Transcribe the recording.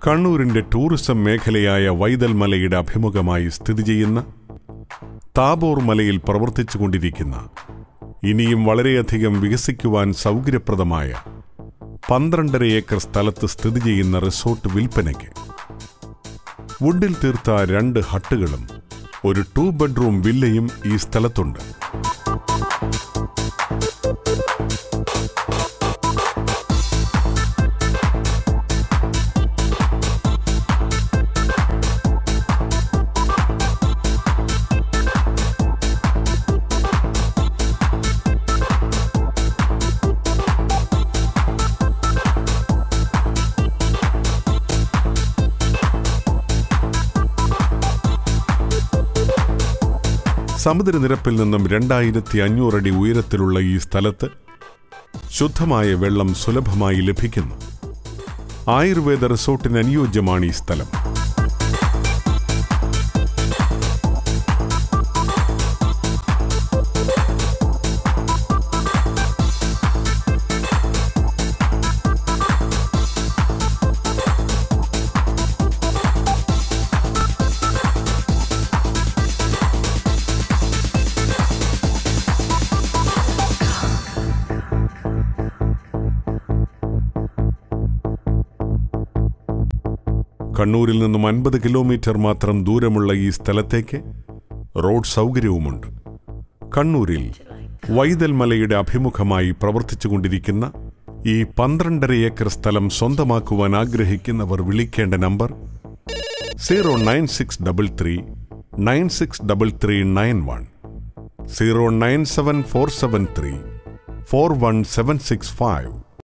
കണ്ണൂരിന്റെ tourism മേഖലയായ വൈതൽ മലയുടെ അഭിമുഖമായി സ്ഥിതി ചെയ്യുന്ന താബോർ മലയിൽ പ്രവർത്തിച്ചുകൊണ്ടിരിക്കുന്ന ഇനിയും വളരെയധികം വികസിക്കുവാൻ സൗകര്യപ്രദമായ 12.5 ഏക്കർ സ്ഥലത്ത് സ്ഥിതി ചെയ്യുന്ന റിസോർട്ട് വിൽപ്പനയ്ക്ക്. വുഡിൽ തീർത്ത 2 ഹട്ടുകളും ഒരു 2 ബെഡ്റൂം വില്ലയും ഈ സ്ഥലത്തുണ്ട്. സമുദ്രനിരപ്പിൽ നിന്നും 2500 അടി ഉയരത്തിലുള്ള ഈ സ്ഥലത്ത് ശുദ്ധമായ വെള്ളം സുലഭമായി ലഭിക്കുന്നു. ആയുർവേദ റിസോർട്ടിന് അനുയോജ്യമാണ് ഈ സ്ഥലം. കണ്ണൂരിൽ നിന്നും 50 കിലോമീറ്റർ മാത്രം ദൂരമുള്ള ഈ സ്ഥലത്തേക്ക് റോഡ് സൗകര്യവുമുണ്ട്. കണ്ണൂരിൽ വൈതൽ മലയുടെ അഭിമുഖമായി പ്രവർത്തിച്ചുകൊണ്ടിരിക്കുന്ന ഈ 12.5 ഏക്കർ സ്ഥലം സ്വന്തമാക്കുവാൻ ആഗ്രഹിക്കുന്നവർ വിളിക്കേണ്ട നമ്പർ 09633 963391, 09747341765.